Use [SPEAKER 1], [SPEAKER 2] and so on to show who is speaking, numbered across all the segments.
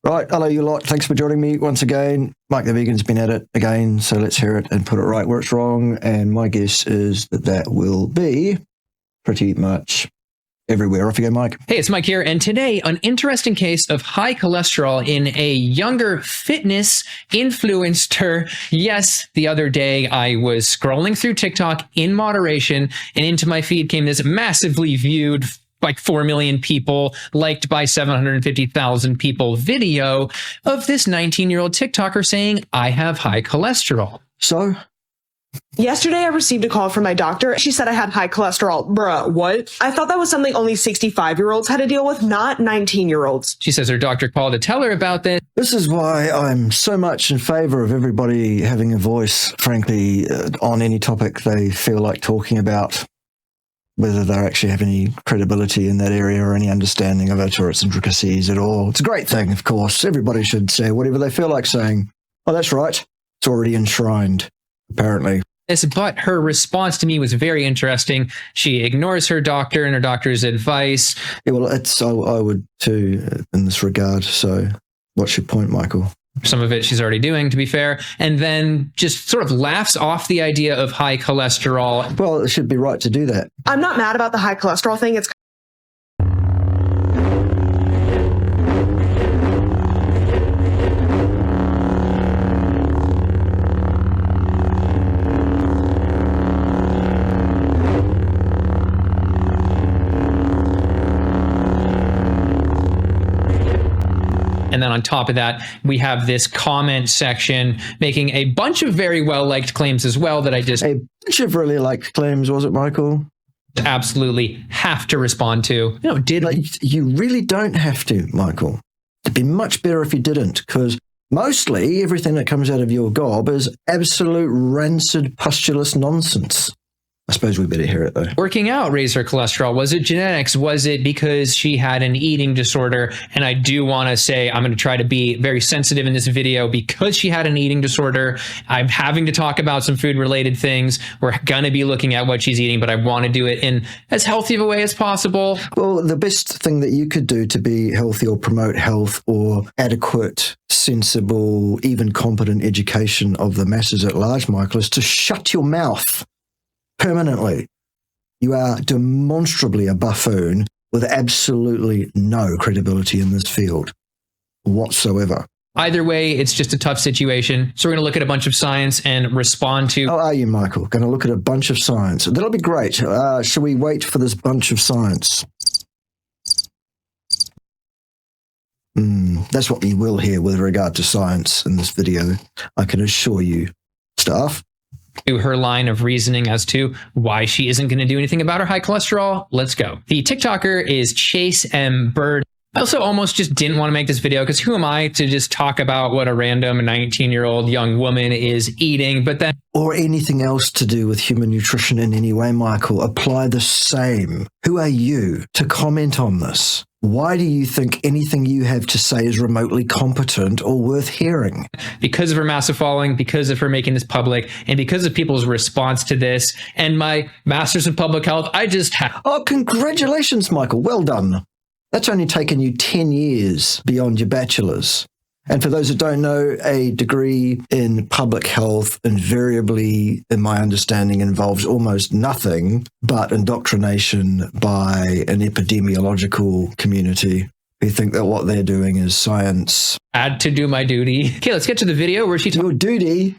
[SPEAKER 1] Right, hello you lot. Thanks for joining me once again. Mike the Vegan's been at it again, so let's hear it and put it right where it's wrong. And my guess is that will be pretty much everywhere. Off you go, Mike.
[SPEAKER 2] Hey, it's Mike here, and today, an interesting case of high cholesterol in a younger fitness influencer. Yes, the other day I was scrolling through TikTok in moderation, and into my feed came this massively viewed, like 4 million people, liked by 750,000 people video of this 19-year-old TikToker saying, I have high cholesterol.
[SPEAKER 1] So?
[SPEAKER 3] Yesterday, I received a call from my doctor. She said I had high cholesterol. Bruh, what? I thought that was something only 65-year-olds had to deal with, not 19-year-olds.
[SPEAKER 2] She says her doctor called to tell her about this.
[SPEAKER 1] This is why I'm so much in favor of everybody having a voice, frankly, on any topic they feel like talking about, whether they actually have any credibility in that area or any understanding of it or its intricacies at all. It's a great thing, of course. Everybody should say whatever they feel like saying. Oh, that's right. It's already enshrined, apparently.
[SPEAKER 2] But her response to me was very interesting. She ignores her doctor and her doctor's advice.
[SPEAKER 1] Yeah, well, I would too in this regard. So what's your point, Michael?
[SPEAKER 2] Some of it she's already doing, to be fair, and then just sort of laughs off the idea of high cholesterol.
[SPEAKER 1] Well, it should be right to do that.
[SPEAKER 3] I'm not mad about the high cholesterol thing. It's
[SPEAKER 2] And then on top of that, we have this comment section making a bunch of very well-liked claims as well that I just...
[SPEAKER 1] A bunch of really liked claims, was it, Michael?
[SPEAKER 2] Absolutely have to respond to.
[SPEAKER 1] No, you really don't have to, Michael. It'd be much better if you didn't, because mostly everything that comes out of your gob is absolute rancid, pustulous nonsense. I suppose we better hear it, though.
[SPEAKER 2] Working out raised her cholesterol. Was it genetics? Was it because she had an eating disorder? And I do want to say I'm going to try to be very sensitive in this video because she had an eating disorder. I'm having to talk about some food-related things. We're going to be looking at what she's eating, but I want to do it in as healthy of a way as possible.
[SPEAKER 1] Well, the best thing that you could do to be healthy or promote health or adequate, sensible, even competent education of the masses at large, Michael, is to shut your mouth. Permanently. You are demonstrably a buffoon with absolutely no credibility in this field whatsoever.
[SPEAKER 2] Either way, it's just a tough situation. So we're going to look at a bunch of science and respond to...
[SPEAKER 1] Oh, are you, Michael? Going to look at a bunch of science. That'll be great. Shall we wait for this bunch of science? That's what we will hear with regard to science in this video. I can assure you, staff.
[SPEAKER 2] To her line of reasoning as to why she isn't going to do anything about her high cholesterol. Let's go. The TikToker is Chase M. Bird. I also almost just didn't want to make this video because who am I to just talk about what a random 19-year-old young woman is eating, but then...
[SPEAKER 1] Or anything else to do with human nutrition in any way, Michael. Apply the same. Who are you to comment on this? Why do you think anything you have to say is remotely competent or worth hearing?
[SPEAKER 2] Because of her massive following, because of her making this public, and because of people's response to this, and my master's in public health, I just have...
[SPEAKER 1] Oh, congratulations, Michael. Well done. That's only taken you 10 years beyond your bachelor's. And for those that don't know, a degree in public health invariably, in my understanding, involves almost nothing but indoctrination by an epidemiological community who think that what they're doing is science.
[SPEAKER 2] Had to do my duty. Okay, let's get to the video where she
[SPEAKER 1] Your duty?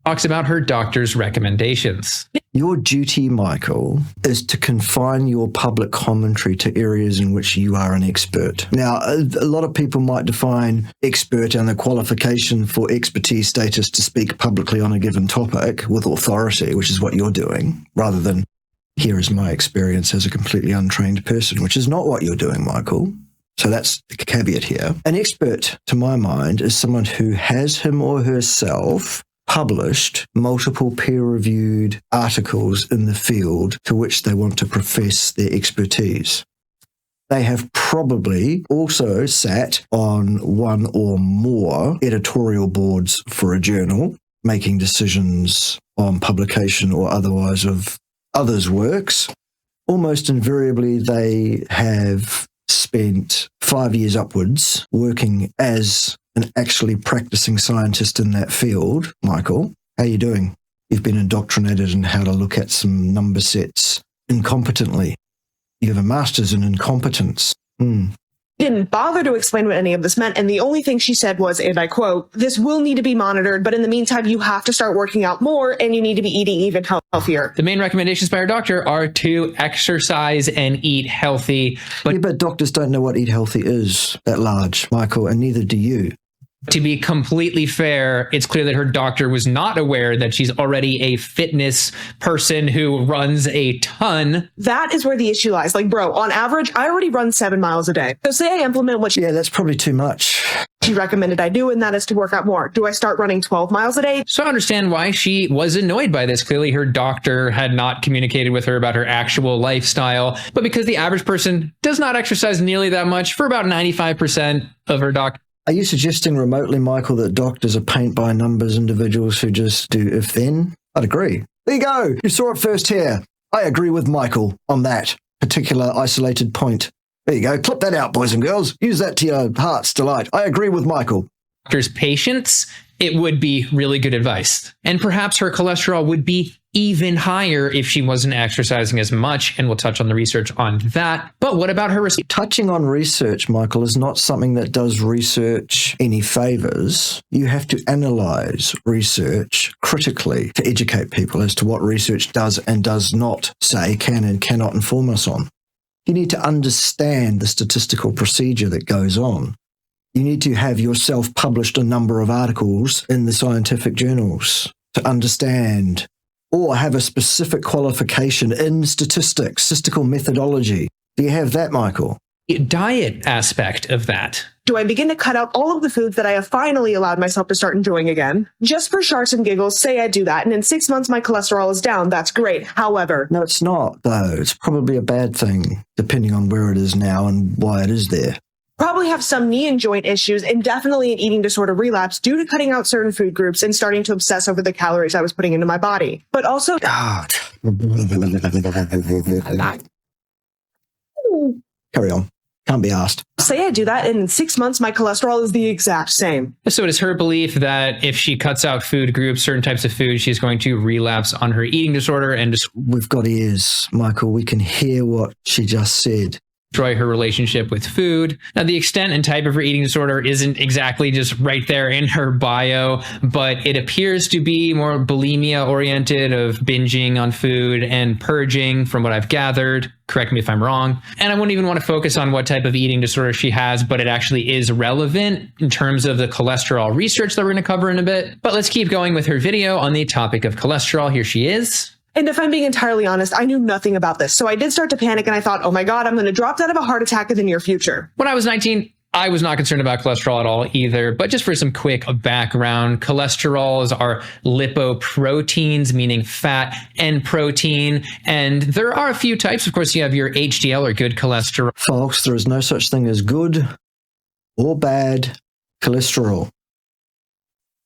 [SPEAKER 2] talks about her doctor's recommendations.
[SPEAKER 1] Your duty, Michael, is to confine your public commentary to areas in which you are an expert. Now, a lot of people might define expert and the qualification for expertise status to speak publicly on a given topic with authority, which is what you're doing, rather than here is my experience as a completely untrained person, which is not what you're doing, Michael. So that's the caveat here. An expert, to my mind, is someone who has him or herself published multiple peer-reviewed articles in the field to which they want to profess their expertise. They have probably also sat on one or more editorial boards for a journal, making decisions on publication or otherwise of others' works. Almost invariably, they have spent 5 years upwards working as an actually practicing scientist in that field. Michael, how are you doing? You've been indoctrinated in how to look at some number sets incompetently. You have a master's in incompetence.
[SPEAKER 3] Didn't bother to explain what any of this meant, and the only thing she said was, and I quote, "This will need to be monitored, but in the meantime, you have to start working out more and you need to be eating even healthier."
[SPEAKER 2] The main recommendations by our doctor are to exercise and eat healthy.
[SPEAKER 1] But doctors don't know what eat healthy is at large, Michael, and neither do you.
[SPEAKER 2] To be completely fair, it's clear that her doctor was not aware that she's already a fitness person who runs a ton.
[SPEAKER 3] That is where the issue lies. Like, bro, on average, I already run 7 miles a day. So say I implement what
[SPEAKER 1] Yeah, that's probably too much.
[SPEAKER 3] she recommended I do, and that is to work out more. Do I start running 12 miles a day?
[SPEAKER 2] So I understand why she was annoyed by this. Clearly, her doctor had not communicated with her about her actual lifestyle. But because the average person does not exercise nearly that much for about 95% of her doctor.
[SPEAKER 1] Are you suggesting remotely, Michael, that doctors are paint-by-numbers individuals who just do if-then? I'd agree. There you go. You saw it first here. I agree with Michael on that particular isolated point. There you go. Clip that out, boys and girls. Use that to your heart's delight. I agree with Michael.
[SPEAKER 2] Doctor's patients, it would be really good advice. And perhaps her cholesterol would be even higher if she wasn't exercising as much, and we'll touch on the research on that. But what about her
[SPEAKER 1] Touching on research, Michael, is not something that does research any favors. You have to analyze research critically to educate people as to what research does and does not say, can and cannot inform us on. You need to understand the statistical procedure that goes on. You need to have yourself published a number of articles in the scientific journals to understand, or have a specific qualification in statistics, statistical methodology. Do you have that, Michael?
[SPEAKER 2] diet aspect of that?
[SPEAKER 3] Do I begin to cut out all of the foods that I have finally allowed myself to start enjoying again? Just for sharks and giggles, say I do that, and in 6 months my cholesterol is down. That's great. However...
[SPEAKER 1] No, it's not, though. It's probably a bad thing, depending on where it is now and why it is there.
[SPEAKER 3] Probably have some knee and joint issues, and definitely an eating disorder relapse due to cutting out certain food groups and starting to obsess over the calories I was putting into my body. But also...
[SPEAKER 1] God. Carry on. Can't be asked.
[SPEAKER 3] Say I do that, and in 6 months, my cholesterol is the exact same.
[SPEAKER 2] So it is her belief that if she cuts out food groups, certain types of food, she's going to relapse on her eating disorder and
[SPEAKER 1] We've got ears, Michael. We can hear what she just said.
[SPEAKER 2] Destroy her relationship with food. Now, the extent and type of her eating disorder isn't exactly just right there in her bio, but it appears to be more bulimia oriented, of binging on food and purging, from what I've gathered. Correct me if I'm wrong. And I wouldn't even want to focus on what type of eating disorder she has, but it actually is relevant in terms of the cholesterol research that we're going to cover in a bit. But let's keep going with her video on the topic of cholesterol. Here she is.
[SPEAKER 3] And if I'm being entirely honest, I knew nothing about this. So I did start to panic, and I thought, oh my God, I'm going to drop dead of a heart attack in the near future.
[SPEAKER 2] When I was 19, I was not concerned about cholesterol at all either. But just for some quick background, cholesterols are lipoproteins, meaning fat and protein. And there are a few types. Of course, you have your HDL, or good cholesterol.
[SPEAKER 1] Folks, there is no such thing as good or bad cholesterol.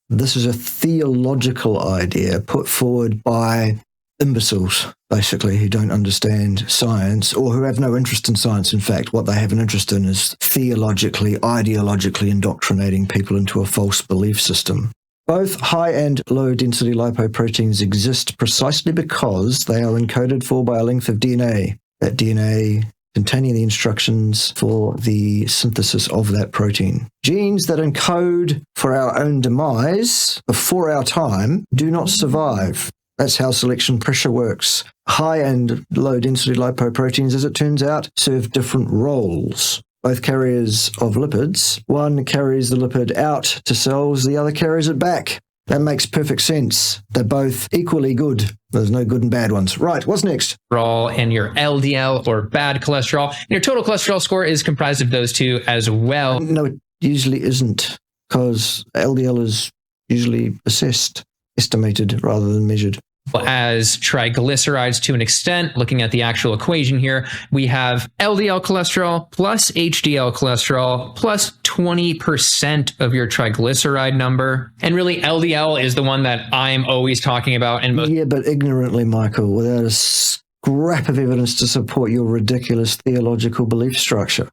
[SPEAKER 1] This is a theological idea put forward by imbeciles, basically, who don't understand science, or who have no interest in science. In fact, what they have an interest in is theologically, ideologically indoctrinating people into a false belief system. Both high and low density lipoproteins exist precisely because they are encoded for by a length of DNA. That DNA containing the instructions for the synthesis of that protein. Genes that encode for our own demise before our time do not survive. That's how selection pressure works. High and low density lipoproteins, as it turns out, serve different roles. Both carriers of lipids. One carries the lipid out to cells, the other carries it back. That makes perfect sense. They're both equally good. There's no good and bad ones. Right, what's next?
[SPEAKER 2] And your LDL, or bad cholesterol. And your total cholesterol score is comprised of those two as well.
[SPEAKER 1] No, it usually isn't, because LDL is usually estimated rather than measured.
[SPEAKER 2] As triglycerides to an extent, looking at the actual equation here, we have LDL cholesterol plus HDL cholesterol plus 20% of your triglyceride number. And really, LDL is the one that I'm always talking about. And
[SPEAKER 1] yeah, but ignorantly, Michael, without a scrap of evidence to support your ridiculous theological belief structure.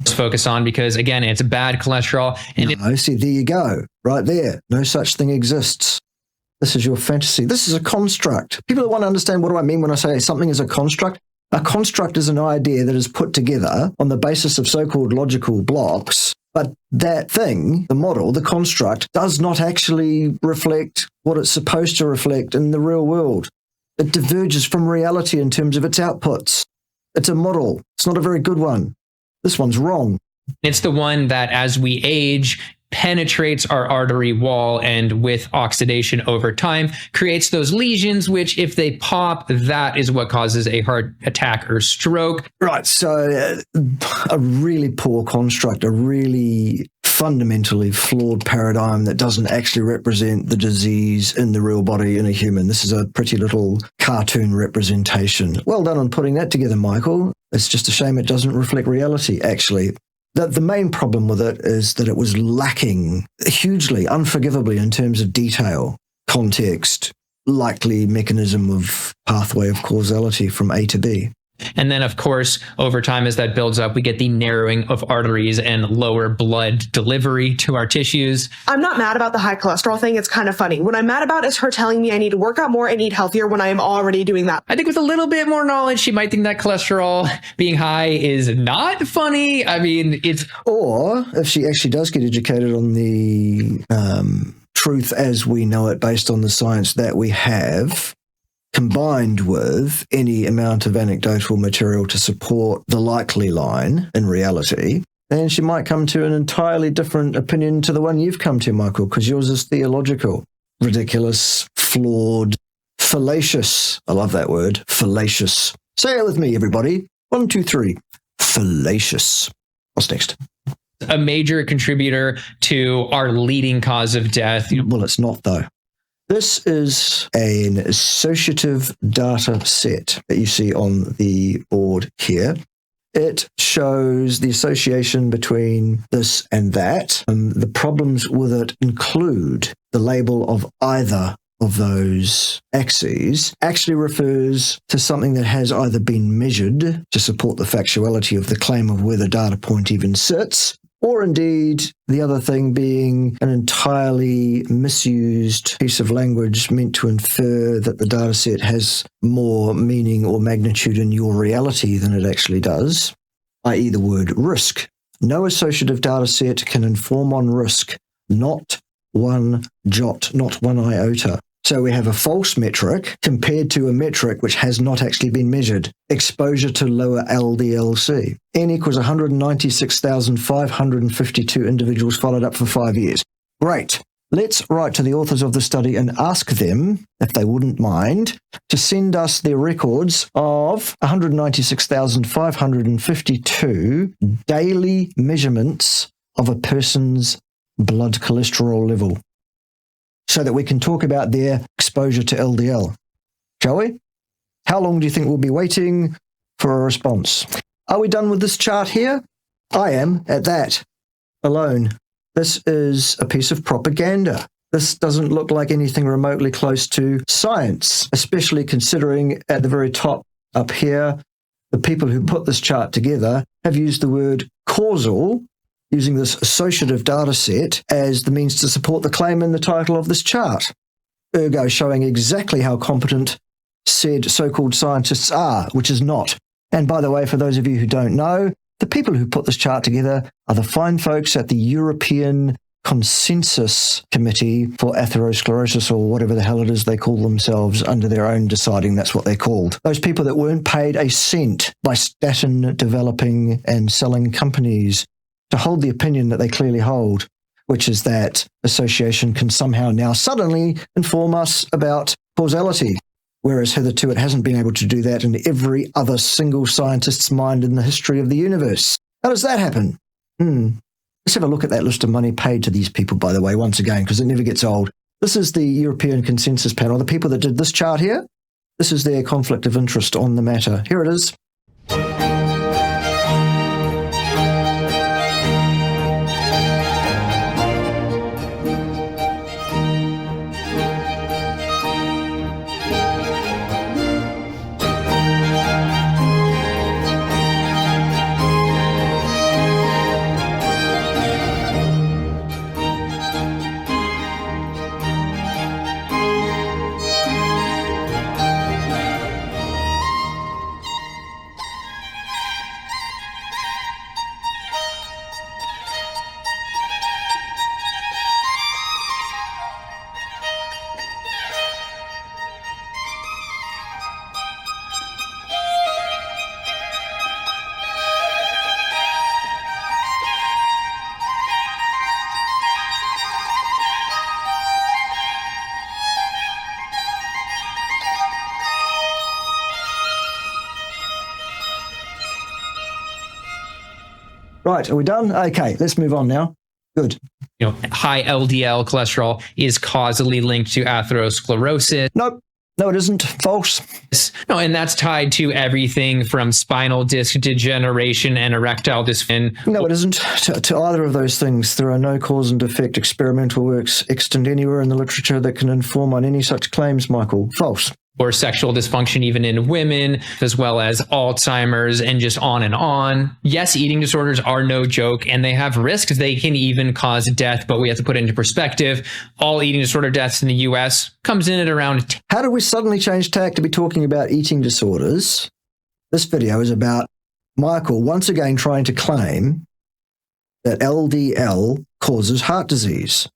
[SPEAKER 2] focus on, because again, it's bad cholesterol. And
[SPEAKER 1] no, see, there you go. Right there. No such thing exists. This is your fantasy. This is a construct. People want to understand, what do I mean when I say something is a construct? A construct is an idea that is put together on the basis of so-called logical blocks, but that thing, the model, the construct, does not actually reflect what it's supposed to reflect in the real world. It diverges from reality in terms of its outputs. It's a model. It's not a very good one. This one's wrong.
[SPEAKER 2] it's the one that, as we age, penetrates our artery wall, and with oxidation over time creates those lesions, which if they pop, that is what causes a heart attack or stroke.
[SPEAKER 1] Right. So a really poor construct, a really fundamentally flawed paradigm that doesn't actually represent the disease in the real body in a human. This is a pretty little cartoon representation. Well done on putting that together, Michael. It's just a shame it doesn't reflect reality, actually. The main problem with it is that it was lacking hugely, unforgivably, in terms of detail, context, likely mechanism of pathway of causality from A to B.
[SPEAKER 2] And then, of course, over time, as that builds up, we get the narrowing of arteries and lower blood delivery to our tissues.
[SPEAKER 3] I'm not mad about the high cholesterol thing. It's kind of funny. What I'm mad about is her telling me I need to work out more and eat healthier when I am already doing that.
[SPEAKER 2] I think with a little bit more knowledge, she might think that cholesterol being high is not funny. I mean, it's...
[SPEAKER 1] Or if she actually does get educated on the truth as we know it based on the science that we have, combined with any amount of anecdotal material to support the likely line in reality, then she might come to an entirely different opinion to the one you've come to, Michael, because yours is theological, ridiculous, flawed, fallacious. I love that word, fallacious. Say it with me, everybody. 1, 2, 3. Fallacious. What's next?
[SPEAKER 2] a major contributor to our leading cause of death.
[SPEAKER 1] Well, it's not, though. This is an associative data set that you see on the board here. It shows the association between this and that. The problems with it include the label of either of those axes actually refers to something that has either been measured to support the factuality of the claim of where the data point even sits, or indeed the other thing being an entirely misused piece of language meant to infer that the data set has more meaning or magnitude in your reality than it actually does, i.e. the word risk. No associative data set can inform on risk, not one jot, not one iota. So we have a false metric compared to a metric which has not actually been measured. Exposure to lower LDL-C. N equals 196,552 individuals followed up for 5 years. Great. Let's write to the authors of the study and ask them, if they wouldn't mind, to send us their records of 196,552 daily measurements of a person's blood cholesterol level, so that we can talk about their exposure to LDL. Shall we? How long do you think we'll be waiting for a response? Are we done with this chart here? I am, at that, alone. This is a piece of propaganda. This doesn't look like anything remotely close to science, especially considering at the very top up here, the people who put this chart together have used the word causal, using this associative data set as the means to support the claim in the title of this chart, ergo showing exactly how competent said so-called scientists are, which is not. And by the way, for those of you who don't know, the people who put this chart together are the fine folks at the European Consensus Committee for Atherosclerosis, or whatever the hell it is they call themselves, under their own deciding that's what they're called. Those people that weren't paid a cent by statin developing and selling companies to hold the opinion that they clearly hold, which is that association can somehow now suddenly inform us about causality, whereas hitherto it hasn't been able to do that in every other single scientist's mind in the history of the universe. How does that happen? Let's have a look at that list of money paid to these people, by the way, once again, because it never gets old. This is the European Consensus Panel, the people that did this chart here. This is their conflict of interest on the matter. Here it is. Right, are we done? Okay, let's move on now. Good.
[SPEAKER 2] High LDL cholesterol is causally linked to atherosclerosis.
[SPEAKER 1] Nope. No, it isn't. False.
[SPEAKER 2] No, and that's tied to everything from spinal disc degeneration and erectile dysfunction.
[SPEAKER 1] No, it isn't. To either of those things, there are no cause and effect experimental works extant anywhere in the literature that can inform on any such claims, Michael. False.
[SPEAKER 2] Or sexual dysfunction even in women, as well as Alzheimer's, and just on and on. Yes, eating disorders are no joke, and they have risks. They can even cause death, but we have to put it into perspective. All eating disorder deaths in the US comes in at around...
[SPEAKER 1] How did we suddenly change tack to be talking about eating disorders? This video is about Michael once again trying to claim that LDL causes heart disease,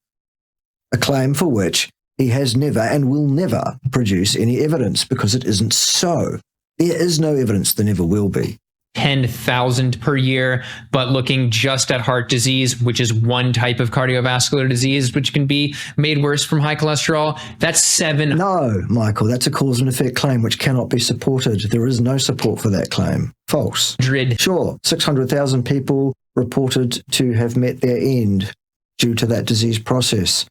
[SPEAKER 1] a claim for which he has never and will never produce any evidence because it isn't so. There is no evidence, there never will be.
[SPEAKER 2] 10,000 per year, but looking just at heart disease, which is one type of cardiovascular disease, which can be made worse from high cholesterol, that's 7.
[SPEAKER 1] No, Michael, that's a cause and effect claim which cannot be supported. There is no support for that claim. False. Sure, 600,000 people reported to have met their end due to that disease process.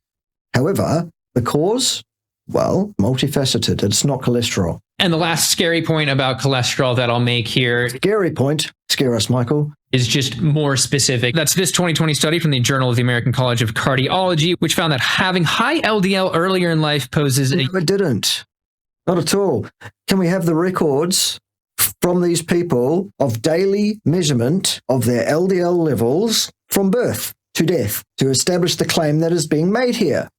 [SPEAKER 1] However, the cause? Well, multifaceted. It's not cholesterol.
[SPEAKER 2] And the last scary point about cholesterol that I'll make here.
[SPEAKER 1] Scary point. Scare us, Michael.
[SPEAKER 2] Is just more specific. That's this 2020 study from the Journal of the American College of Cardiology, which found that having high LDL earlier in life poses a...
[SPEAKER 1] No, it didn't. Not at all. Can we have the records from these people of daily measurement of their LDL levels from birth to death to establish the claim that is being made here?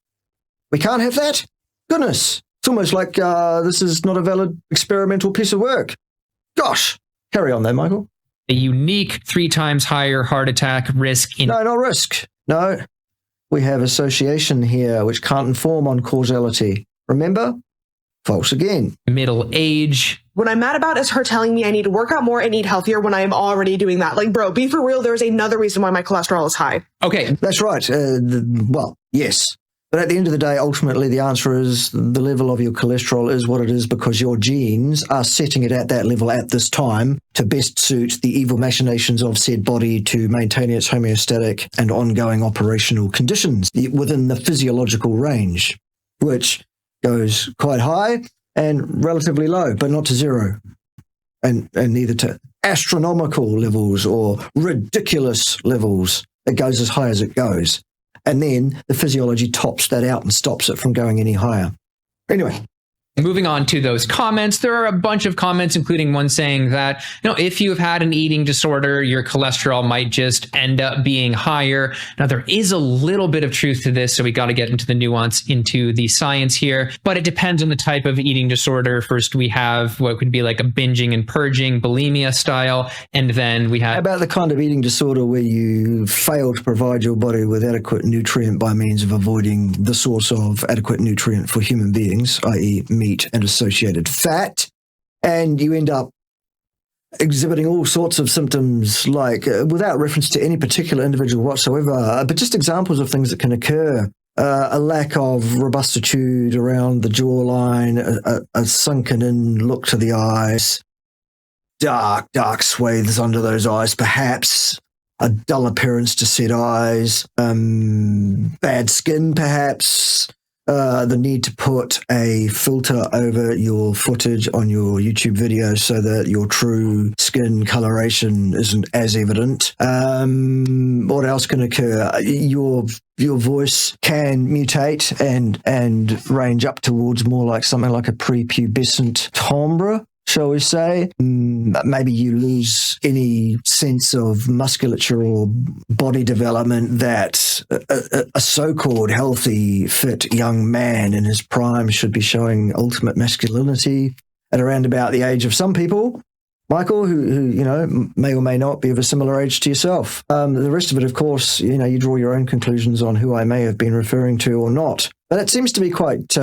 [SPEAKER 1] We can't have that? Goodness. It's almost like this is not a valid experimental piece of work. Gosh. Carry on there, Michael.
[SPEAKER 2] A unique 3 times higher heart attack risk in...
[SPEAKER 1] No, not risk. No. We have association here which can't inform on causality. Remember? False again.
[SPEAKER 2] Middle age.
[SPEAKER 3] What I'm mad about is her telling me I need to work out more and eat healthier when I am already doing that. Like, bro, be for real. There's another reason why my cholesterol is high.
[SPEAKER 2] Okay.
[SPEAKER 1] That's right. Well, yes. But at the end of the day, ultimately, the answer is the level of your cholesterol is what it is because your genes are setting it at that level at this time to best suit the evil machinations of said body to maintain its homeostatic and ongoing operational conditions within the physiological range, which goes quite high and relatively low, but not to zero, and neither to astronomical levels or ridiculous levels. It goes as high as it goes. And then the physiology tops that out and stops it from going any higher. Anyway.
[SPEAKER 2] Moving on to those comments, there are a bunch of comments, including one saying that, if you have had an eating disorder, your cholesterol might just end up being higher. Now, there is a little bit of truth to this, so we got to get into the nuance, into the science here, but it depends on the type of eating disorder. First, we have what could be like a binging and purging, bulimia style, and then we have...
[SPEAKER 1] How about the kind of eating disorder where you fail to provide your body with adequate nutrient by means of avoiding the source of adequate nutrient for human beings, i.e. meat and associated fat, and you end up exhibiting all sorts of symptoms like, without reference to any particular individual whatsoever, but just examples of things that can occur. A lack of robustitude around the jawline, a sunken-in look to the eyes, dark swathes under those eyes, perhaps, a dull appearance to said eyes, bad skin, perhaps, the need to put a filter over your footage on your YouTube videos so that your true skin coloration isn't as evident. What else can occur? Your voice can mutate and range up towards more like something like a prepubescent timbre, shall we say. Maybe you lose any sense of musculature or body development that a so-called healthy, fit young man in his prime should be showing ultimate masculinity at around about the age of some people. Michael, who may or may not be of a similar age to yourself. The rest of it, of course, you draw your own conclusions on who I may have been referring to or not. But it seems to be quite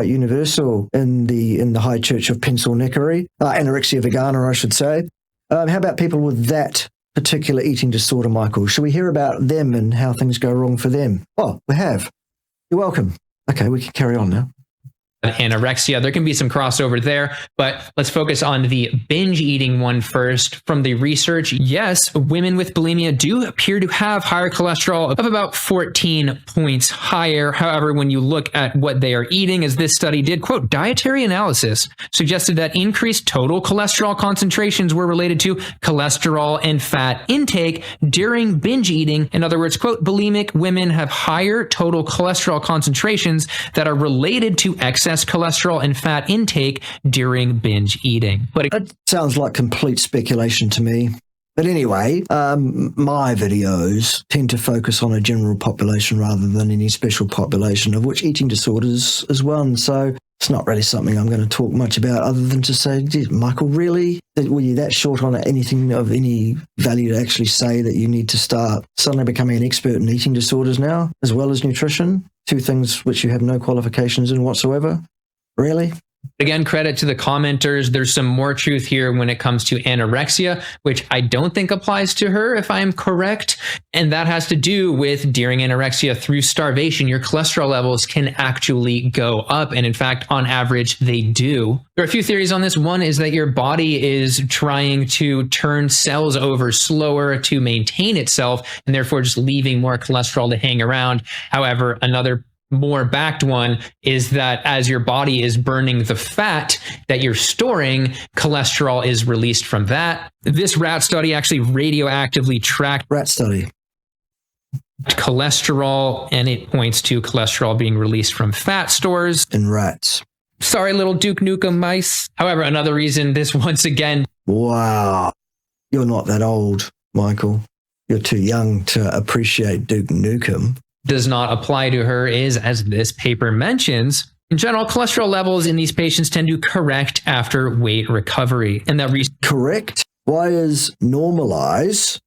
[SPEAKER 1] universal in the High Church of Pencil-Neckery, anorexia vegana, I should say. How about people with that particular eating disorder, Michael? Shall we hear about them and how things go wrong for them? Oh, we have. You're welcome. Okay, we can carry on now.
[SPEAKER 2] anorexia. There can be some crossover there, but let's focus on the binge eating one first. From the research, yes, women with bulimia do appear to have higher cholesterol of about 14 points higher. However, when you look at what they are eating, as this study did, quote, dietary analysis suggested that increased total cholesterol concentrations were related to cholesterol and fat intake during binge eating. In other words, quote, bulimic women have higher total cholesterol concentrations that are related to excess cholesterol and fat intake during binge eating. But
[SPEAKER 1] it sounds like complete speculation to me. But anyway, my videos tend to focus on a general population rather than any special population, of which eating disorders is one. So it's not really something I'm going to talk much about, other than to say, Michael, really? Were you that short on anything of any value to actually say that you need to start suddenly becoming an expert in eating disorders now, as well as nutrition? Two things which you have no qualifications in whatsoever? Really?
[SPEAKER 2] Again, credit to the commenters. There's some more truth here when it comes to anorexia, which I don't think applies to her, if I'm correct. And that has to do with during anorexia through starvation, your cholesterol levels can actually go up. And in fact, on average, they do. There are a few theories on this. One is that your body is trying to turn cells over slower to maintain itself, and therefore just leaving more cholesterol to hang around. However, another more backed one is that as your body is burning the fat that you're storing, cholesterol is released from that. This rat study actually radioactively tracked cholesterol, and it points to cholesterol being released from fat stores
[SPEAKER 1] in rats.
[SPEAKER 2] Sorry, little Duke Nukem mice. However, another reason this once again...
[SPEAKER 1] Wow. You're not that old, Michael. You're too young to appreciate Duke Nukem.
[SPEAKER 2] Does not apply to her is, as this paper mentions, in general, cholesterol levels in these patients tend to correct after weight recovery. And that
[SPEAKER 1] correct? Why is normalize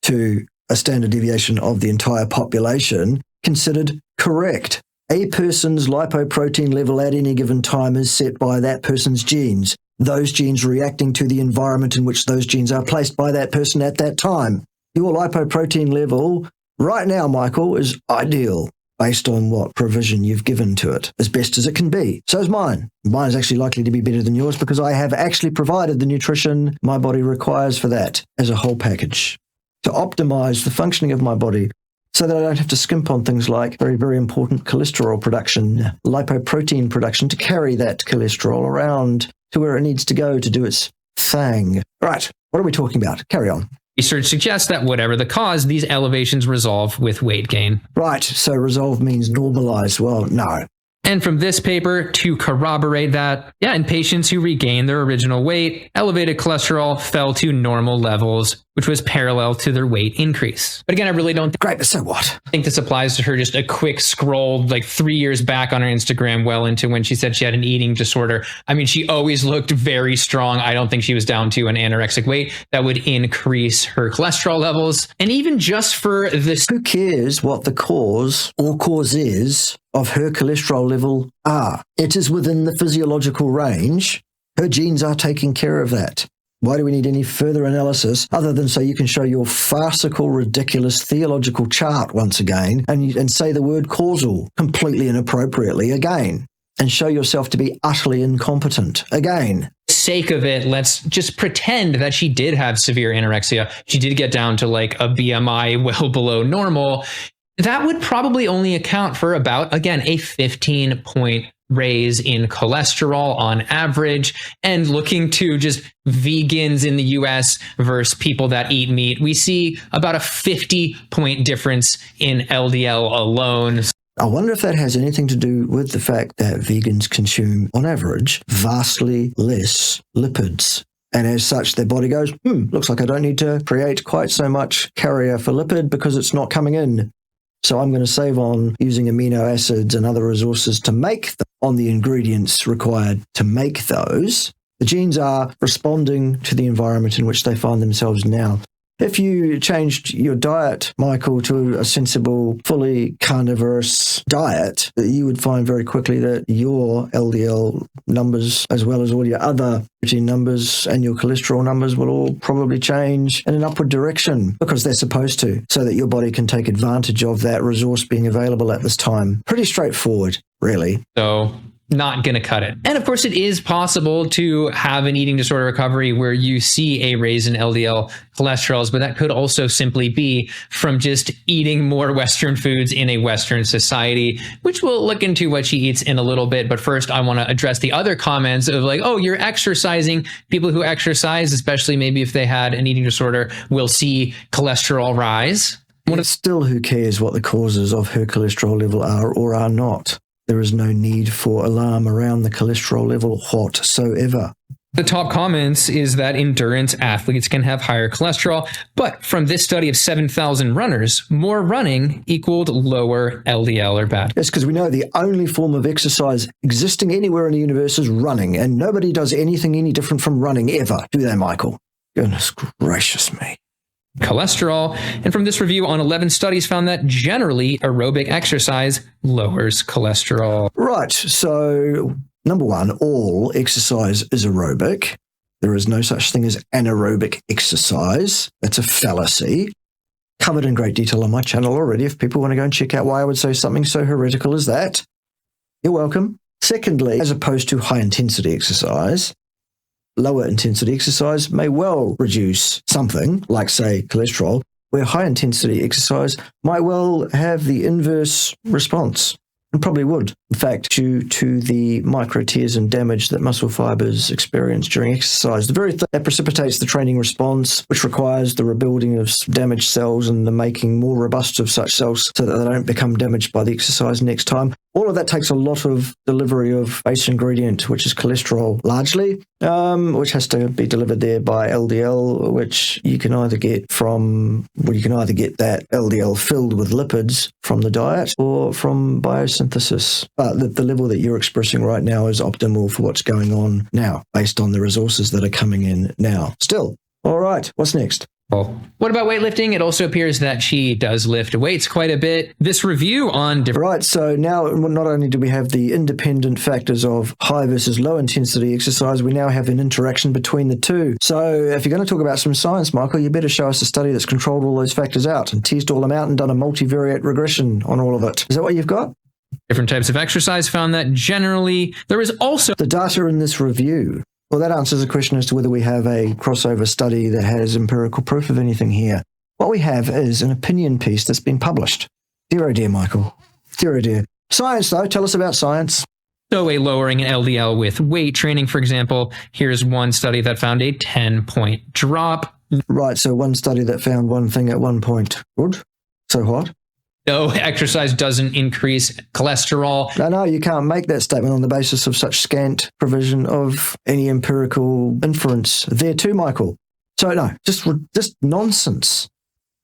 [SPEAKER 1] to a standard deviation of the entire population considered correct? A person's lipoprotein level at any given time is set by that person's genes. Those genes reacting to the environment in which those genes are placed by that person at that time. Your lipoprotein level right now, Michael, is ideal based on what provision you've given to it, as best as it can be. So is mine. Mine is actually likely to be better than yours because I have actually provided the nutrition my body requires for that as a whole package to optimize the functioning of my body so that I don't have to skimp on things like very, very important cholesterol production, lipoprotein production, to carry that cholesterol around to where it needs to go to do its thing. Right, what are we talking about? Carry on.
[SPEAKER 2] Research suggests that whatever the cause, these elevations resolve with weight gain.
[SPEAKER 1] Right, so resolve means normalize. Well, no.
[SPEAKER 2] And from this paper, to corroborate that, in patients who regained their original weight, elevated cholesterol fell to normal levels, which was parallel to their weight increase. But again, I really don't
[SPEAKER 1] Great, but so what?
[SPEAKER 2] think this applies to her. Just a quick scroll, like 3 years back on her Instagram, well into when she said she had an eating disorder. I mean, she always looked very strong. I don't think she was down to an anorexic weight that would increase her cholesterol levels. And even just for this...
[SPEAKER 1] Who cares what the cause or causes of her cholesterol level are? It is within the physiological range. Her genes are taking care of that. Why do we need any further analysis other than so you can show your farcical, ridiculous theological chart once again and say the word causal completely inappropriately again and show yourself to be utterly incompetent again?
[SPEAKER 2] Sake of it, let's just pretend that she did have severe anorexia. She did get down to like a BMI well below normal. That would probably only account for about, again, a 15-point raise in cholesterol on average. And looking to just vegans in the US versus people that eat meat, we see about a 50-point difference in LDL alone.
[SPEAKER 1] I wonder if that has anything to do with the fact that vegans consume, on average, vastly less lipids. And as such, their body goes, looks like I don't need to create quite so much carrier for lipid because it's not coming in. So I'm going to save on using amino acids and other resources to make them on the ingredients required to make those. The genes are responding to the environment in which they find themselves now. If you changed your diet, Michael, to a sensible, fully carnivorous diet, you would find very quickly that your LDL numbers, as well as all your other protein numbers and your cholesterol numbers, will all probably change in an upward direction because they're supposed to, so that your body can take advantage of that resource being available at this time. Pretty straightforward, really.
[SPEAKER 2] So not going to cut it. And of course, it is possible to have an eating disorder recovery where you see a raise in LDL cholesterols, but that could also simply be from just eating more Western foods in a Western society, which we'll look into what she eats in a little bit. But first, I want to address the other comments of like, oh, you're exercising. People who exercise, especially maybe if they had an eating disorder, will see cholesterol rise.
[SPEAKER 1] Still, who cares what the causes of her cholesterol level are or are not? There is no need for alarm around the cholesterol level whatsoever.
[SPEAKER 2] The top comments is that endurance athletes can have higher cholesterol, but from this study of 7,000 runners, more running equaled lower LDL or bad.
[SPEAKER 1] Yes, because we know the only form of exercise existing anywhere in the universe is running, and nobody does anything any different from running ever, do they, Michael? Goodness gracious me.
[SPEAKER 2] Cholesterol, and from this review on 11 studies found that generally aerobic exercise lowers cholesterol.
[SPEAKER 1] Right, so number one, all exercise is aerobic. There is no such thing as anaerobic exercise. That's a fallacy. Covered in great detail on my channel already if people want to go and check out why I would say something so heretical as that. You're welcome. Secondly, as opposed to high intensity exercise, lower intensity exercise may well reduce something, like, say, cholesterol, where high intensity exercise might well have the inverse response, and probably would. In fact, due to the micro tears and damage that muscle fibers experience during exercise, the very thing that precipitates the training response, which requires the rebuilding of damaged cells and the making more robust of such cells so that they don't become damaged by the exercise next time. All of that takes a lot of delivery of base ingredient, which is cholesterol largely, which has to be delivered there by LDL, which you can either get from, well, you can either get that LDL filled with lipids from the diet or from biosynthesis. But the level that you're expressing right now is optimal for what's going on now, based on the resources that are coming in now. Still, all right, what's next?
[SPEAKER 2] What about weightlifting? It also appears that she does lift weights quite a bit. This review on
[SPEAKER 1] Right, so now not only do we have the independent factors of high versus low intensity exercise, we now have an interaction between the two. So if you're going to talk about some science, Michael, you better show us a study that's controlled all those factors out and teased all them out and done a multivariate regression on all of it. Is that what you've got?
[SPEAKER 2] different types of exercise found that generally there is also
[SPEAKER 1] the data in this review. Well, that answers the question as to whether we have a crossover study that has empirical proof of anything here. What we have is an opinion piece that's been published. Dear, oh dear, Michael. Dear, oh dear. Science, though. Tell us about science.
[SPEAKER 2] So a lowering in LDL with weight training, for example. Here's one study that found a 10-point drop.
[SPEAKER 1] Right, so one study that found one thing at one point. Good. So what?
[SPEAKER 2] No, exercise doesn't increase cholesterol.
[SPEAKER 1] No, you can't make that statement on the basis of such scant provision of any empirical inference there too, Michael. So no, just nonsense.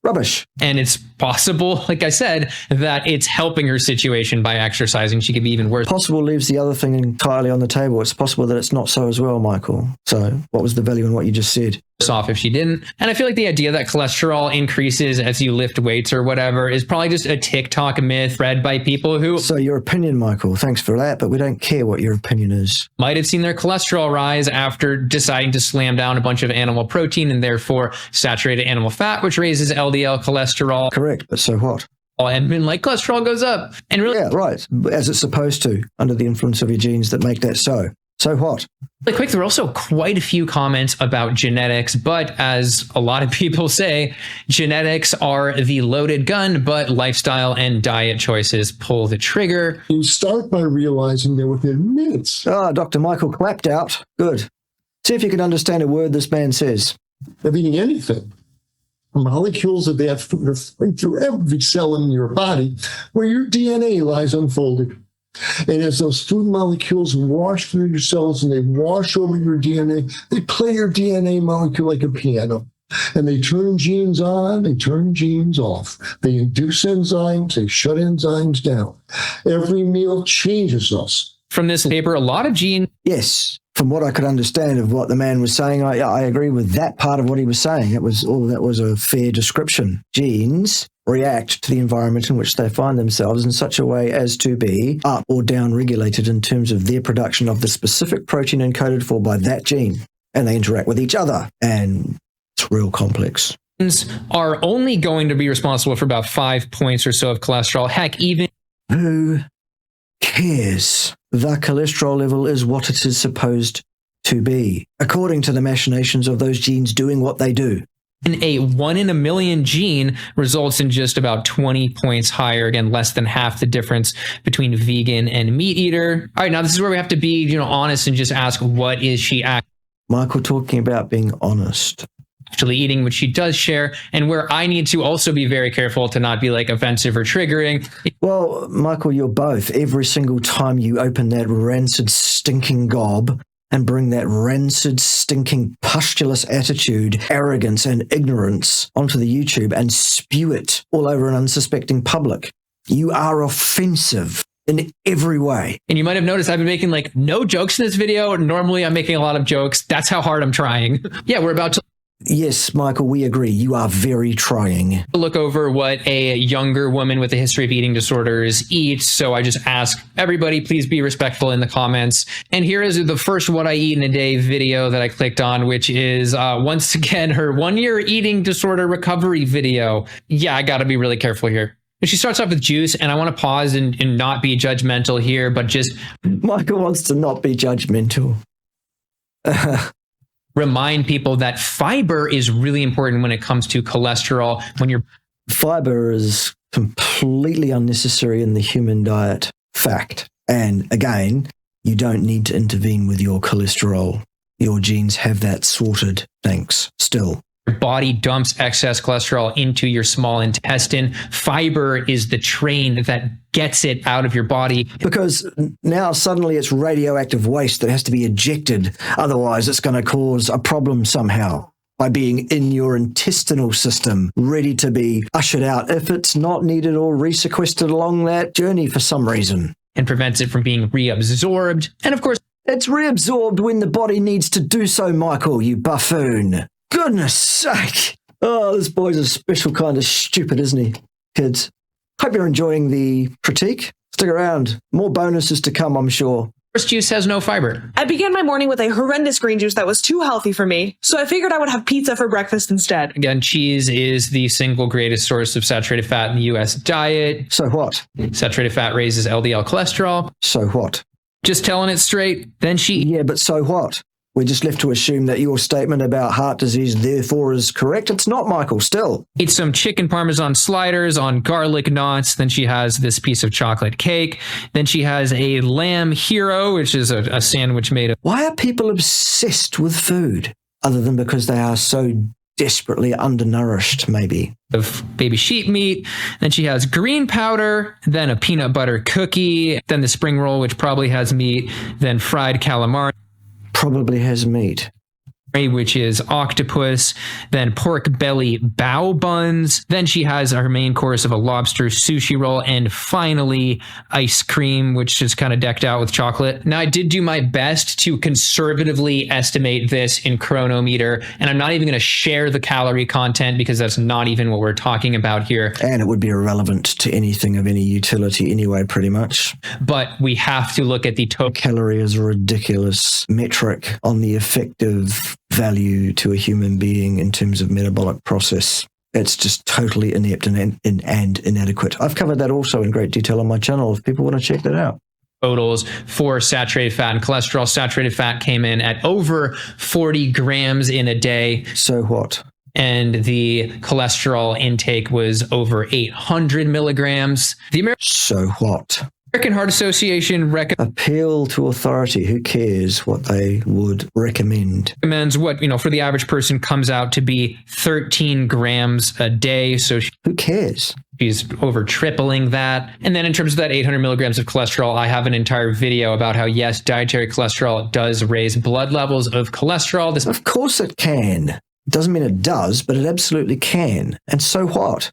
[SPEAKER 1] Rubbish.
[SPEAKER 2] And it's possible, like I said, that it's helping her situation by exercising. She could be even worse.
[SPEAKER 1] Possible leaves the other thing entirely on the table. It's possible that it's not so as well, Michael. So what was the value in what you just said?
[SPEAKER 2] Off if she didn't. And I feel like the idea that cholesterol increases as you lift weights or whatever is probably just a TikTok myth read by people who...
[SPEAKER 1] So your opinion, Michael, thanks for that, but we don't care what your opinion is.
[SPEAKER 2] Might have seen their cholesterol rise after deciding to slam down a bunch of animal protein and therefore saturated animal fat, which raises LDL cholesterol.
[SPEAKER 1] Correct, but so what?
[SPEAKER 2] And been like, cholesterol goes up. And really,
[SPEAKER 1] yeah, right, as it's supposed to, under the influence of your genes that make that so. So what?
[SPEAKER 2] Really quick, there are also quite a few comments about genetics, but as a lot of people say, genetics are the loaded gun, but lifestyle and diet choices pull the trigger.
[SPEAKER 4] You start by realizing that within minutes.
[SPEAKER 1] Dr. Michael clapped out. Good. See if you can understand a word this man says.
[SPEAKER 4] Of eating anything. Molecules of that food are flowing through every cell in your body where your DNA lies unfolded. And as those food molecules wash through your cells and they wash over your DNA, they play your DNA molecule like a piano. And they turn genes on, they turn genes off. They induce enzymes, they shut enzymes down. Every meal changes us.
[SPEAKER 2] From this paper, a lot of genes...
[SPEAKER 1] Yes, from what I could understand of what the man was saying, I agree with that part of what he was saying. That was a fair description. Genes react to the environment in which they find themselves in such a way as to be up or down regulated in terms of their production of the specific protein encoded for by that gene. And they interact with each other. And it's real complex.
[SPEAKER 2] Are only going to be responsible for about 5 points or so of cholesterol. Heck, even...
[SPEAKER 1] Who cares? The cholesterol level is what it is supposed to be, according to the machinations of those genes doing what they do.
[SPEAKER 2] And a 1 in a million gene results in just about 20 points higher. Again, less than half the difference between vegan and meat eater. All right, now this is where we have to be, honest and just ask, what is she
[SPEAKER 1] Michael talking about being honest.
[SPEAKER 2] Actually eating, which she does share, and where I need to also be very careful to not be like offensive or triggering.
[SPEAKER 1] Well, Michael, you're both. Every single time you open that rancid, stinking gob and bring that rancid, stinking, pustulous attitude, arrogance, and ignorance onto the YouTube and spew it all over an unsuspecting public, you are offensive in every way.
[SPEAKER 2] And you might have noticed I've been making like no jokes in this video. Normally I'm making a lot of jokes. That's how hard I'm trying. Yeah, we're about to
[SPEAKER 1] Yes, Michael, we agree. You are very trying.
[SPEAKER 2] look over what a younger woman with a history of eating disorders eats. So I just ask everybody, please be respectful in the comments. And here is the first What I Eat in a Day video that I clicked on, which is once again her 1 year eating disorder recovery video. Yeah, I got to be really careful here. She starts off with juice, and I want to pause and not be judgmental here, but just
[SPEAKER 1] Michael wants to not be judgmental.
[SPEAKER 2] remind people that fiber is really important when it comes to cholesterol.
[SPEAKER 1] Fiber is completely unnecessary in the human diet. Fact. And again, you don't need to intervene with your cholesterol. Your genes have that sorted. Thanks. Still.
[SPEAKER 2] Your body dumps excess cholesterol into your small intestine. Fiber is the train that gets it out of your body.
[SPEAKER 1] Because now suddenly it's radioactive waste that has to be ejected. Otherwise, it's going to cause a problem somehow by being in your intestinal system, ready to be ushered out if it's not needed or resequestered along that journey for some reason.
[SPEAKER 2] And prevents it from being reabsorbed. And of course,
[SPEAKER 1] it's reabsorbed when the body needs to do so, Michael, you buffoon. Goodness sake. Oh, this boy's a special kind of stupid, isn't he, kids? Hope you're enjoying the critique. Stick around. More bonuses to come, I'm sure.
[SPEAKER 2] horse juice has no fiber.
[SPEAKER 3] I began my morning with a horrendous green juice that was too healthy for me, so I figured I would have pizza for breakfast instead.
[SPEAKER 2] Again, cheese is the single greatest source of saturated fat in the U.S. diet.
[SPEAKER 1] So what?
[SPEAKER 2] Saturated fat raises LDL cholesterol.
[SPEAKER 1] So what?
[SPEAKER 2] Just telling it straight. Then
[SPEAKER 1] Yeah, but so what? We're just left to assume that your statement about heart disease therefore is correct. It's not, Michael, still.
[SPEAKER 2] eats some chicken parmesan sliders on garlic knots. Then she has this piece of chocolate cake. Then she has a lamb hero, which is a sandwich made of
[SPEAKER 1] Why are people obsessed with food? Other than because they are so desperately undernourished, maybe.
[SPEAKER 2] baby sheep meat. Then she has green powder, then a peanut butter cookie, then the spring roll, which probably has meat, then fried calamari,
[SPEAKER 1] Probably has meat.
[SPEAKER 2] which is octopus, then pork belly bao buns. Then she has her main course of a lobster sushi roll, and finally ice cream, which is kind of decked out with chocolate. Now, I did do my best to conservatively estimate this in Chronometer, and I'm not even going to share the calorie content because that's not even what we're talking about here.
[SPEAKER 1] And it would be irrelevant to anything of any utility anyway, pretty much.
[SPEAKER 2] But we have to look at the total
[SPEAKER 1] Calorie is a ridiculous metric on the effective value to a human being in terms of metabolic process. It's just totally inept and inadequate. I've covered that also in great detail on my channel if people want to check that out.
[SPEAKER 2] totals for saturated fat and cholesterol. Saturated fat came in at over 40 grams in a day.
[SPEAKER 1] So what?
[SPEAKER 2] And the cholesterol intake was over 800 milligrams. The
[SPEAKER 1] So what?
[SPEAKER 2] American Heart Association
[SPEAKER 1] Appeal to authority. Who cares what they would recommend?
[SPEAKER 2] recommends what, for the average person comes out to be 13 grams a day. So
[SPEAKER 1] Who cares?
[SPEAKER 2] she's over tripling that. And then in terms of that 800 milligrams of cholesterol, I have an entire video about how, yes, dietary cholesterol does raise blood levels of cholesterol. This
[SPEAKER 1] Of course it can. It doesn't mean it does, but it absolutely can. And so what?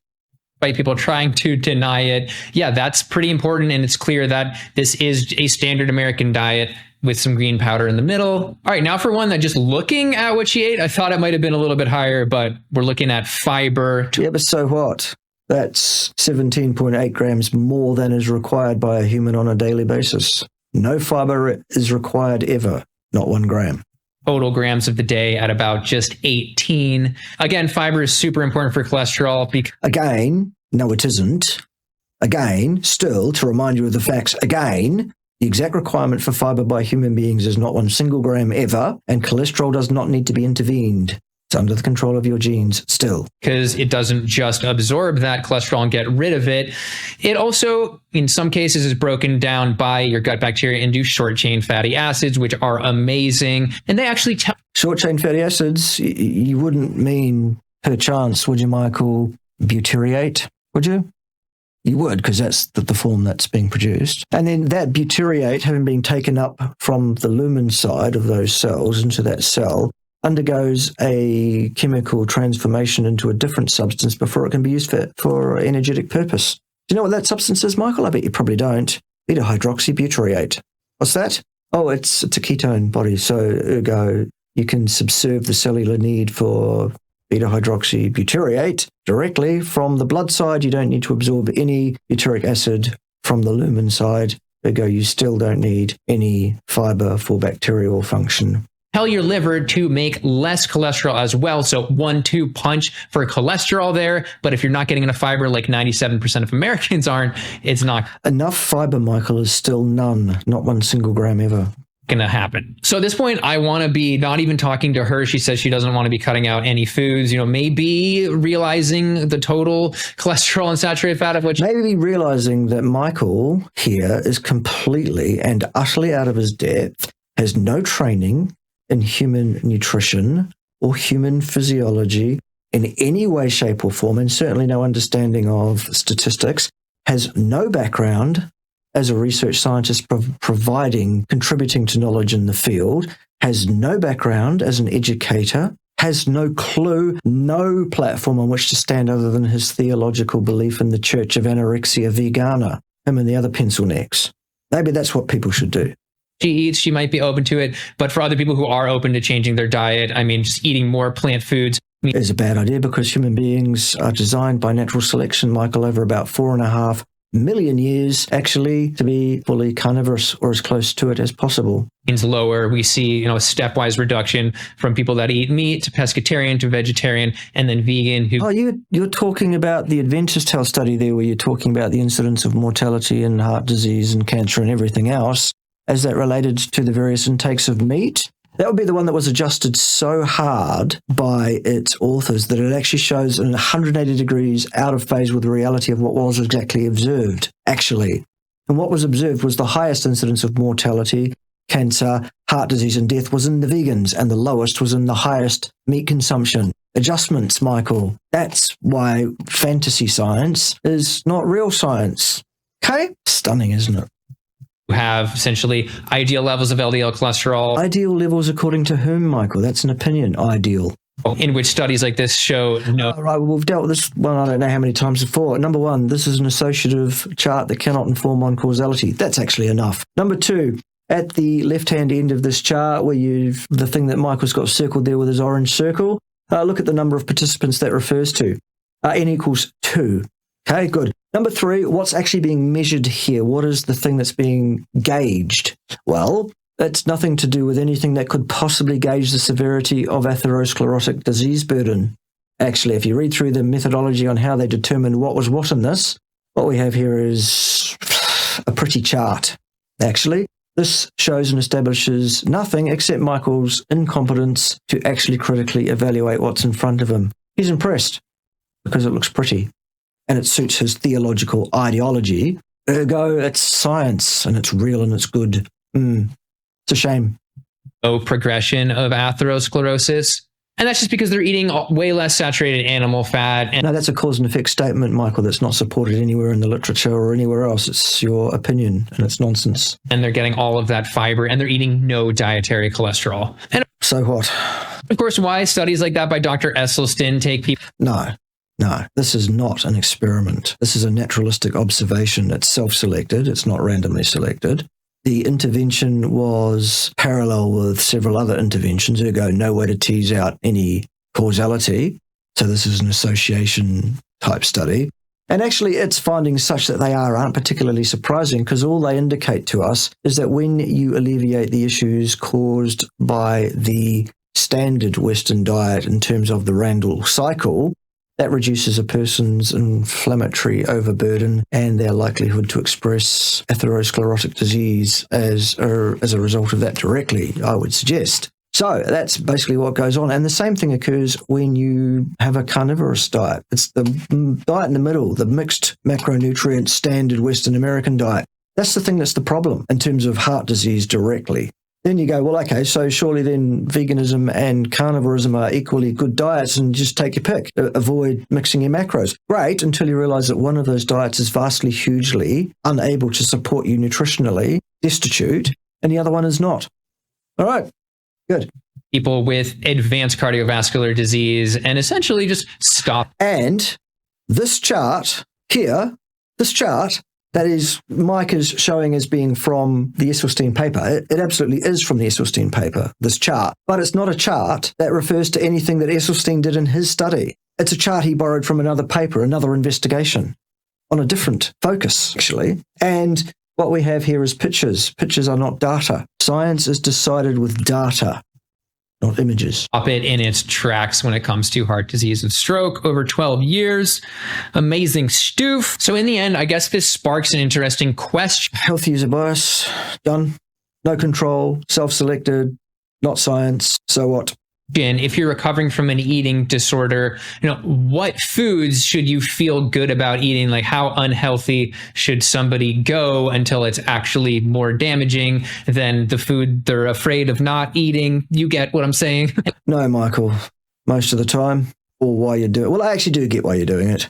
[SPEAKER 2] by people trying to deny it. Yeah, that's pretty important. And it's clear that this is a standard American diet with some green powder in the middle. All right, now for one that just looking at what she ate, I thought it might have been a little bit higher, but we're looking at fiber.
[SPEAKER 1] Yeah, but so what? That's 17.8 grams more than is required by a human on a daily basis. No fiber is required ever, not 1 gram.
[SPEAKER 2] Total grams of the day at about just 18. Again, fiber is super important for cholesterol because
[SPEAKER 1] Again, no, it isn't. Again, still, to remind you of the facts, again, the exact requirement for fiber by human beings is not 1 single gram ever, and cholesterol does not need to be intervened. It's under the control of your genes still.
[SPEAKER 2] Because it doesn't just absorb that cholesterol and get rid of it. It also, in some cases, is broken down by your gut bacteria into short-chain fatty acids, which are amazing. And they actually tell...
[SPEAKER 1] Short-chain fatty acids, you wouldn't mean, per chance, would you, Michael, butyrate? Would you? You would, because that's the form that's being produced. And then that butyrate, having been taken up from the lumen side of those cells into that cell, undergoes a chemical transformation into a different substance before it can be used for energetic purpose. Do you know what that substance is, Michael? I bet you probably don't. Beta-hydroxybutyrate. What's that? Oh, it's a ketone body. So ergo, you can subserve the cellular need for beta-hydroxybutyrate directly from the blood side. You don't need to absorb any butyric acid from the lumen side. Ergo, you still don't need any fiber for bacterial function.
[SPEAKER 2] Tell your liver to make less cholesterol as well. So 1-2 punch for cholesterol there. But if you're not getting enough fiber, like 97% of Americans aren't, it's not
[SPEAKER 1] enough fiber, Michael, is still none, not 1 single gram ever.
[SPEAKER 2] Gonna happen. So at this point, I want to be not even talking to her. She says she doesn't want to be cutting out any foods, maybe realizing the total cholesterol and saturated fat of which...
[SPEAKER 1] Maybe realizing that Michael here is completely and utterly out of his depth, has no training in human nutrition or human physiology in any way, shape, or form, and certainly no understanding of statistics, has no background as a research scientist contributing to knowledge in the field, has no background as an educator, has no clue, no platform on which to stand other than his theological belief in the Church of Anorexia Vegana, him and the other pencil necks. Maybe that's what people should do.
[SPEAKER 2] She eats, she might be open to it. But for other people who are open to changing their diet, just eating more plant foods
[SPEAKER 1] is a bad idea, because human beings are designed by natural selection, Michael, over about 4.5 million years, actually, to be fully carnivorous or as close to it as possible.
[SPEAKER 2] Lower, we see, a stepwise reduction from people that eat meat to pescatarian to vegetarian and then vegan.
[SPEAKER 1] You're talking about the Adventist Health study there, where you're talking about the incidence of mortality and heart disease and cancer and everything else, as that related to the various intakes of meat. That would be the one that was adjusted so hard by its authors that it actually shows 180 degrees out of phase with the reality of what was exactly observed, actually. And what was observed was the highest incidence of mortality, cancer, heart disease, and death was in the vegans, and the lowest was in the highest meat consumption. Adjustments, Michael. That's why fantasy science is not real science. Okay? Stunning, isn't it?
[SPEAKER 2] Have essentially ideal levels of LDL cholesterol.
[SPEAKER 1] Ideal levels according to whom, Michael? That's an opinion. Ideal.
[SPEAKER 2] In which studies like this show no.
[SPEAKER 1] Right, well, we've dealt with this one, I don't know how many times before. Number one, this is an associative chart that cannot inform on causality. That's actually enough. Number two, at the left-hand end of this chart, where the thing that Michael's got circled there with his orange circle, look at the number of participants that refers to. N equals 2. Okay, good. Number three, what's actually being measured here? What is the thing that's being gauged? Well, it's nothing to do with anything that could possibly gauge the severity of atherosclerotic disease burden. Actually, if you read through the methodology on how they determined what was what in this, what we have here is a pretty chart. Actually, this shows and establishes nothing except Michael's incompetence to actually critically evaluate what's in front of him. He's impressed because it looks pretty. And it suits his theological ideology. Ergo, it's science, and it's real, and it's good. It's a shame.
[SPEAKER 2] Progression of atherosclerosis. And that's just because they're eating way less saturated animal fat.
[SPEAKER 1] No, that's a cause and effect statement, Michael, that's not supported anywhere in the literature or anywhere else. It's your opinion, and it's nonsense.
[SPEAKER 2] And they're getting all of that fiber, and they're eating no dietary cholesterol. And
[SPEAKER 1] so what?
[SPEAKER 2] Of course, why studies like that by Dr. Esselstyn take people...
[SPEAKER 1] No, this is not an experiment. This is a naturalistic observation. It's self-selected. It's not randomly selected. The intervention was parallel with several other interventions, ergo no way to tease out any causality. So this is an association type study. And actually its findings such that they aren't particularly surprising, because all they indicate to us is that when you alleviate the issues caused by the standard Western diet in terms of the Randall cycle, That reduces a person's inflammatory overburden and their likelihood to express atherosclerotic disease as a result of that directly, I would suggest. So that's basically what goes on. And the same thing occurs when you have a carnivorous diet. It's the diet in the middle, the mixed macronutrient standard Western American diet. That's the thing that's the problem in terms of heart disease directly. Then you go, well, okay, so surely then veganism and carnivorism are equally good diets and just take your pick. Avoid mixing your macros. Great, until you realize that one of those diets is vastly, hugely unable to support you nutritionally, destitute, and the other one is not. All right, good.
[SPEAKER 2] People with advanced cardiovascular disease and essentially just stop.
[SPEAKER 1] And this chart here, that is, Mike is showing as being from the Esselstyn paper. It absolutely is from the Esselstyn paper, this chart. But it's not a chart that refers to anything that Esselstyn did in his study. It's a chart he borrowed from another paper, another investigation, on a different focus, actually. And what we have here is pictures. Pictures are not data. Science is decided with data, not images.
[SPEAKER 2] Stop it in its tracks when it comes to heart disease and stroke over 12 years. Amazing stoof. So in the end, I guess this sparks an interesting question.
[SPEAKER 1] Health user bias, done. No control, self-selected, not science. So what?
[SPEAKER 2] If you're recovering from an eating disorder, what foods should you feel good about eating? Like, how unhealthy should somebody go until it's actually more damaging than the food they're afraid of not eating? You get what I'm saying?
[SPEAKER 1] No, Michael. Most of the time, or why you do it. Well, I actually do get why you're doing it.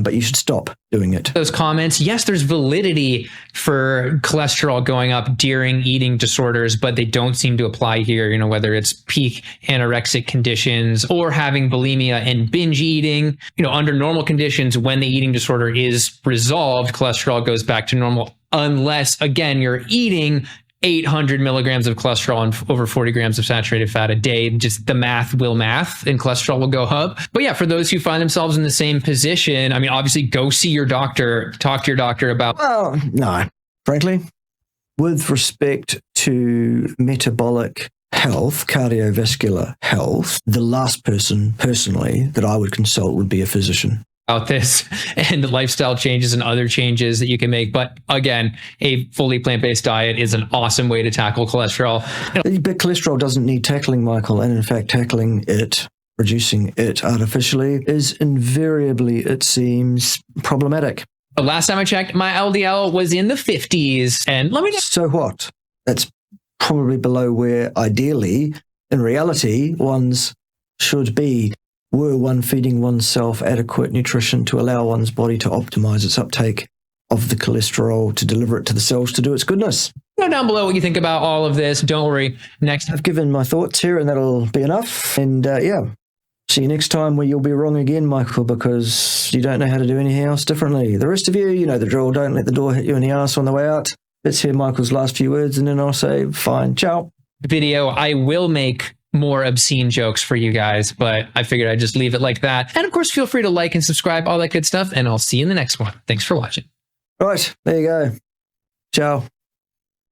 [SPEAKER 1] But you should stop doing it.
[SPEAKER 2] Those comments, yes, there's validity for cholesterol going up during eating disorders, but they don't seem to apply here, whether it's peak anorexic conditions or having bulimia and binge eating. Under normal conditions, when the eating disorder is resolved, cholesterol goes back to normal, unless, again, you're eating 800 milligrams of cholesterol and over 40 grams of saturated fat a day. Just the math will math and cholesterol will go up. But yeah, for those who find themselves in the same position, obviously go see your doctor, talk to your doctor about.
[SPEAKER 1] Well, no, frankly, with respect to metabolic health, cardiovascular health, the last person personally that I would consult would be a physician.
[SPEAKER 2] About this and the lifestyle changes and other changes that you can make. But again, a fully plant-based diet is an awesome way to tackle cholesterol.
[SPEAKER 1] But cholesterol doesn't need tackling, Michael. And in fact, tackling it, reducing it artificially is invariably, it seems, problematic.
[SPEAKER 2] The last time I checked, my LDL was in the 50s. And let me just...
[SPEAKER 1] So what? That's probably below where ideally, in reality, one's should be. Were one feeding oneself adequate nutrition to allow one's body to optimize its uptake of the cholesterol, to deliver it to the cells to do its goodness.
[SPEAKER 2] Go down below what you think about all of this. Don't worry. Next,
[SPEAKER 1] I've given my thoughts here, and that'll be enough. And see you next time, where you'll be wrong again, Michael, because you don't know how to do anything else differently. The rest of you, you know the drill. Don't let the door hit you in the ass on the way out. Let's hear Michael's last few words, and then I'll say, fine, ciao.
[SPEAKER 2] Video, I will make more obscene jokes for you guys, but I figured I'd just leave it like that. And of course, feel free to like and subscribe, all that good stuff, and I'll see you in the next one. Thanks for watching.
[SPEAKER 1] Right, there you go. Ciao.